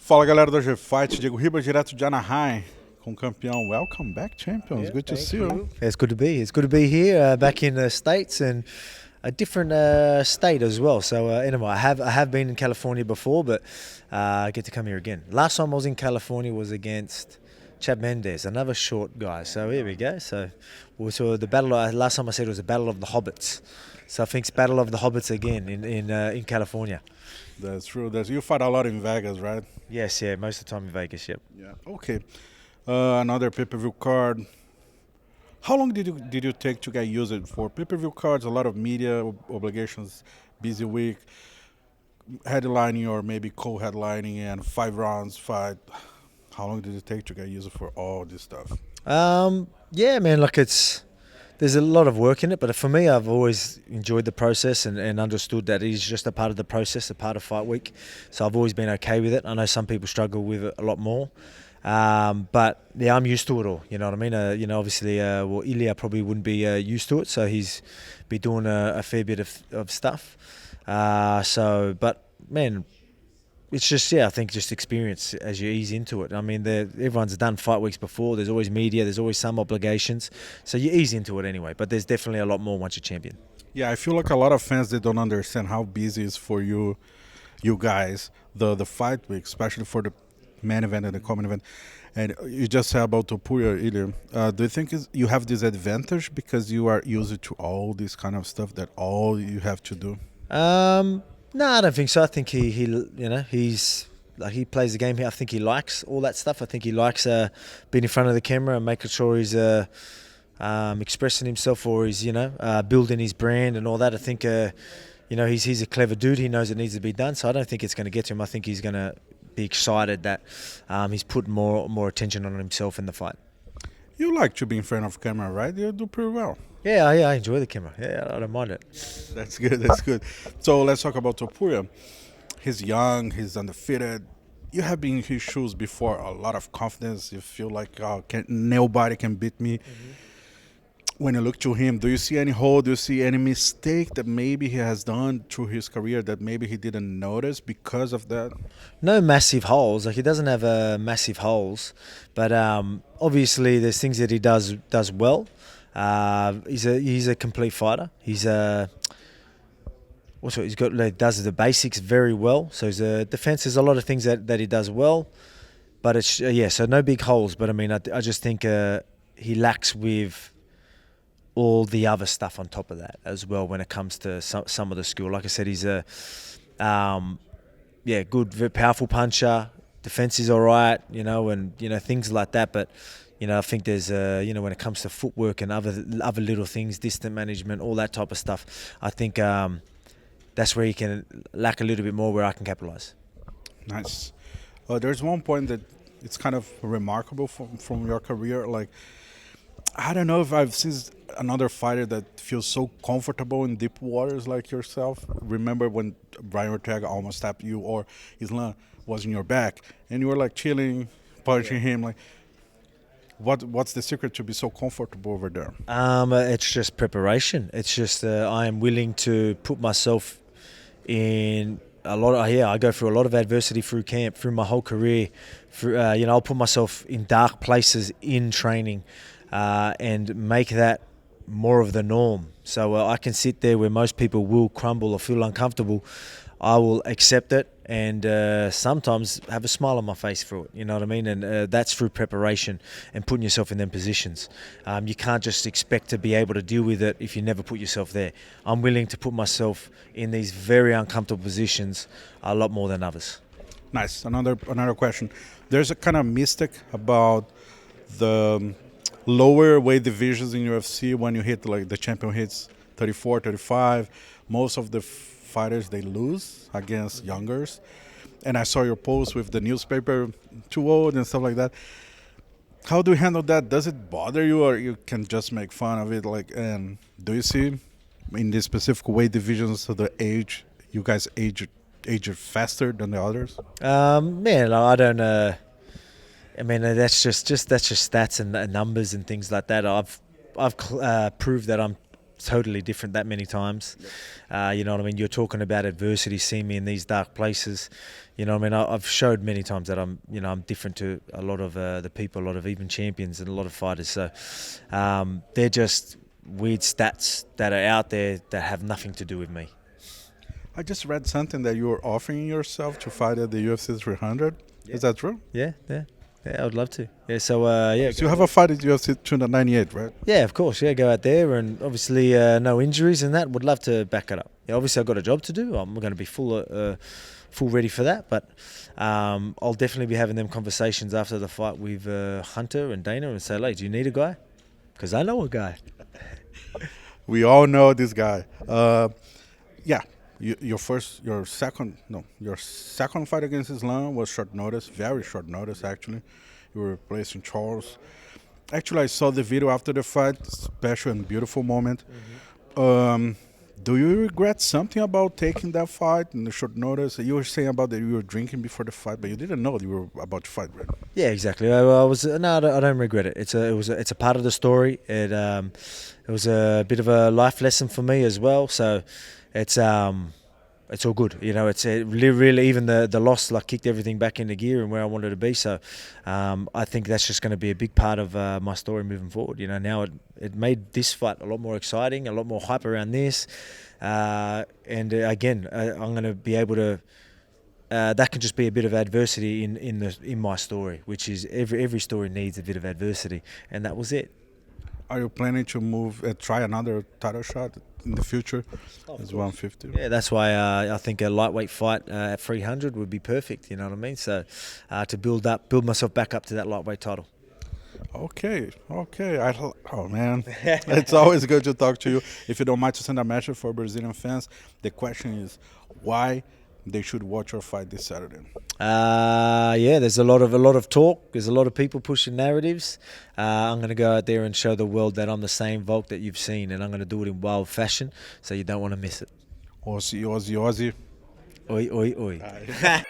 Fala galera do G-Fight, Diego Riba direto de Anaheim com o campeão. Welcome back, champions. Yeah, Good to thank see you. It's good to be. It's good to be here, back in the States and a different state as well. So anyway, I have been in California before, but I get to come here again. Last time I was in California was against Chad Mendes, another short guy. So here we go. So we saw the battle. Last time I said it was the Battle of the Hobbits. So I think it's Battle of the Hobbits again in California. That's true. You fight a lot in Vegas, right? Yes, yeah, most of the time in Vegas. Yep. Yeah. Okay. Another pay-per-view card. How long did you take to get used for pay-per-view cards? A lot of media obligations, busy week, headlining or maybe co-headlining, and 5 rounds fight. How long did it take to get used for all this stuff? Yeah, man. Like there's a lot of work in it, but for me, I've always enjoyed the process and understood that it is just a part of the process, a part of fight week. So I've always been okay with it. I know some people struggle with it a lot more. But yeah, I'm used to it all. You know what I mean? Obviously, Ilya probably wouldn't be used to it, so he's be doing a fair bit of stuff. But man, it's just, I think just experience as you ease into it. I mean, everyone's done fight weeks before. There's always media. There's always some obligations. So you ease into it anyway. But there's definitely a lot more once you're champion. Yeah, I feel like a lot of fans, they don't understand how busy it is for you guys, the fight week, especially for the main event and the common event. And you just said about Topuria, Ilya. Do you think you have this advantage because you are used to all this kind of stuff that all you have to do? No, I don't think so. I think he plays the game here. I think he likes all that stuff. I think he likes being in front of the camera and making sure he's expressing himself, or he's building his brand and all that. I think he's a clever dude. He knows it needs to be done. So I don't think it's going to get to him. I think he's going to be excited that he's put more attention on himself in the fight. You like to be in front of camera, right? You do pretty well. Yeah, I enjoy the camera. Yeah, I don't mind it. That's good. That's good. So let's talk about Topuria. He's young. He's undefeated. You have been in his shoes before. A lot of confidence. You feel like nobody can beat me. Mm-hmm. When you look to him, do you see any hole? Do you see any mistake that maybe he has done through his career that maybe he didn't notice because of that? No massive holes. Like, he doesn't have massive holes, but obviously there's things that he does well. He's a complete fighter. He does the basics very well. So his defense, there's a lot of things that he does well, but it's so no big holes. But I mean, I just think he lacks with all the other stuff on top of that as well when it comes to some of the skill. Like I said, he's a good, very powerful puncher. Defense is all right, and things like that. But I think there's when it comes to footwork and other little things, distance management, all that type of stuff, I think that's where he can lack a little bit more, where I can capitalize. Nice. There's one point that it's kind of remarkable from your career. Like, I don't know if I've seen another fighter that feels so comfortable in deep waters like yourself. Remember when Brian Ortega almost tapped you, or Islam was in your back, and you were like chilling, punching him. Like, what's the secret to be so comfortable over there? It's just preparation. It's just I am willing to put myself in a lot of I go through a lot of adversity through camp, through my whole career. I'll put myself in dark places in training. And make that more of the norm. So I can sit there where most people will crumble or feel uncomfortable. I will accept it and sometimes have a smile on my face through it. You know what I mean? And that's through preparation and putting yourself in them positions. You can't just expect to be able to deal with it if you never put yourself there. I'm willing to put myself in these very uncomfortable positions a lot more than others. Nice. Another question. There's a kind of mystic about the lower weight divisions in UFC. When you hit, like, the champion hits 34, 35, most of the fighters, they lose against youngers. And I saw your post with the newspaper, too old and stuff like that. How do you handle that? Does it bother you, or you can just make fun of it? Like, and do you see in the specific weight divisions, so the age, you guys age faster than the others? Man, I don't. I mean, that's just stats and numbers and things like that. I've proved that I'm totally different that many times. You know what I mean? You're talking about adversity, seeing me in these dark places. You know what I mean? I've showed many times that I'm different to a lot of the people, a lot of even champions and a lot of fighters. So they're just weird stats that are out there that have nothing to do with me. I just read something that you were offering yourself to fight at the UFC 300. Is that true? Yeah, I would love to. Yeah, so So you have a fight at UFC 298, right? Yeah, of course. Yeah, go out there and obviously no injuries and that. Would love to back it up. Yeah, obviously I've got a job to do. I'm going to be full ready for that. But I'll definitely be having them conversations after the fight with Hunter and Dana and say, "Hey, do you need a guy? Because I know a guy." We all know this guy. Yeah, your second fight against Islam was short notice, very short notice actually. You were replacing Charles. Actually, I saw the video after the fight, special and beautiful moment. Do you regret something about taking that fight in the short notice? You were saying about that you were drinking before the fight, but you didn't know you were about to fight, right? Yeah, exactly. I don't regret it. It's a part of the story. It was a bit of a life lesson for me as well. So it's all good. You know, it's really even the loss kicked everything back into gear and where I wanted to be. So I think that's just going to be a big part of my story moving forward. You know, now it made this fight a lot more exciting, a lot more hype around this, and again, I'm going to be able to. That can just be a bit of adversity in my story, which is every story needs a bit of adversity, and that was it. Are you planning to try another title shot in the future as 150? Yeah, that's why I think a lightweight fight at 300 would be perfect. You know what I mean? So to build myself back up to that lightweight title. Okay. Oh man, it's always good to talk to you. If you don't mind to send a message for Brazilian fans, the question is why they should watch your fight this Saturday. Yeah, there's a lot of talk. There's a lot of people pushing narratives. I'm going to go out there and show the world that I'm the same Volk that you've seen, and I'm going to do it in wild fashion, so you don't want to miss it. Aussie. Oi, oi, oi.